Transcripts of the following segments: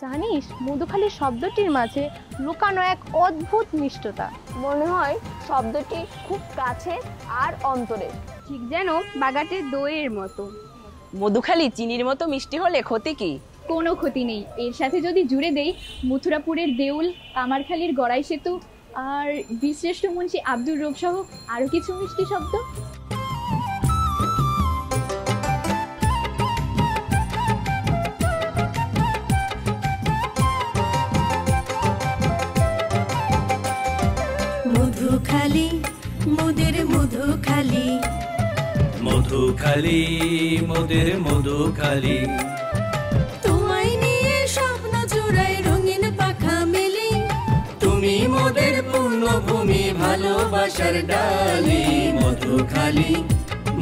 জানিস মধুখালী শব্দটির মাঝে লুকানো এক অদ্ভুত মিষ্টতা। মনে হয় শব্দটি খুব কাছে আর অন্তরে, ঠিক যেন বাগাটের দইয়ের মতো। মধুখালী চিনির মতো মিষ্টি হলে ক্ষতি কি? কোনো ক্ষতি নেই, এর সাথে যদি জুড়ে দেই মথুরাপুরের দেউল, কামারখালীর গড়াই সেতু আর বীরশ্রেষ্ঠ মুন্সী আব্দুর রব সহ আরো কিছু মিষ্টি শব্দ। মধুখালী মোদের মধুখালী, মধুখালী মোদের মধুখালী, তোমায় নিয়ে স্বপ্ন জোড়ায় রঙিন পাখা মেলি, তুমি মোদের পূর্ণভূমি ভালোবাসার ডালি। মধুখালী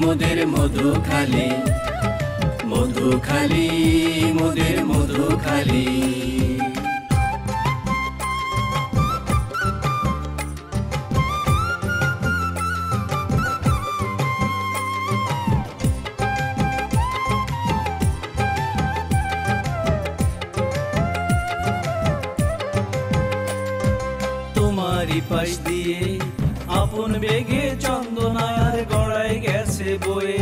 মোদের মধুখালী, মধুখালী মোদের মধুখালী। তোমারই পাশ দিয়ে আপন বেগে চন্দনার গড়ায় গেছে বয়ে,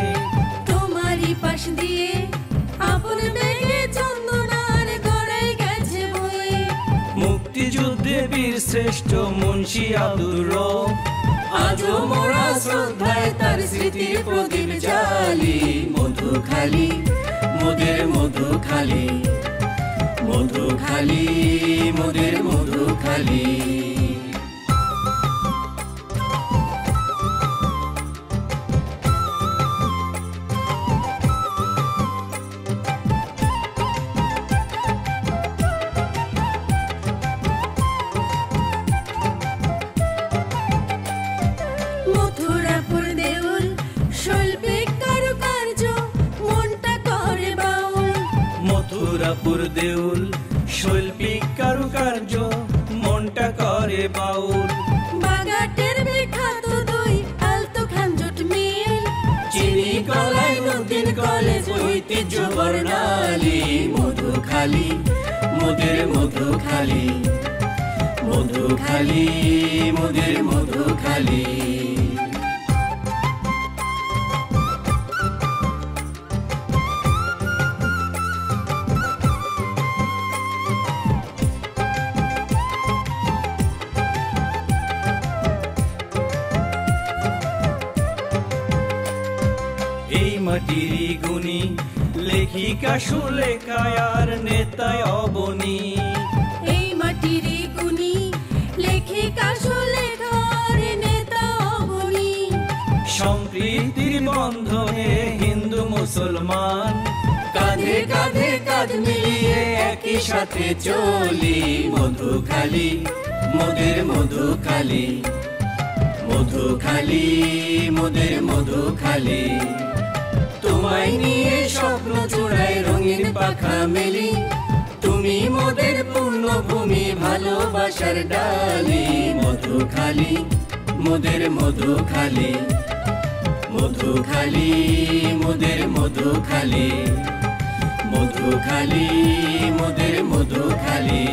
তোমারই পাশ দিয়ে আপন বেগে চন্দনার গড়ায় গেছে বয়ে, মুক্তিযুদ্ধে বীর শ্রেষ্ঠ মুন্সী আব্দুর রব, আজও মোরা শ্রদ্ধায় তার স্মৃতির প্রদীপ জ্বালি। মধুখালী মোদের মধুখালী, মধুখালী মোদের মধুখালী। মথুরাপুর দেউল শৈল্পিক কারুকার্য মনটা করে বাউল, মথুরাপুর দেউল শৈল্পিক কারুকার্য মনটা করে বাউল, বাগাটের বিখ্যাত দই আলতো খানজট মিল, চিনি কলাই নদীর কলেজ ঐতিহ্য বর্ণালী। মধুখালী মোদের মধুখালী, মধুখালী মোদের মধুখালী। এই মাটিরই গুণী লেখিকা সুলেখায় আর নেতায় অবনী, এই মাটিরই গুণী লেখিকা সুলেখার নেতা অবনী, সম্প্রীতির বন্ধনে হিন্দু মুসলমান কাঁধে কাঁধে কাঁধ মিলিয়ে একই সাথে চলি। মধুখালী মোদের মধুখালী, মধুখালী মোদের মধুখালী। তোমায় নিয়ে স্বপ্ন চূড়ায় রঙিন পাখা মেলি, তুমি মোদের পূর্ণভূমি ভালোবাসার ডালি। মধুখালী মোদের মধুখালী, মধুখালী মোদের মধুখালী, মধুখালী মোদের মধুখালী।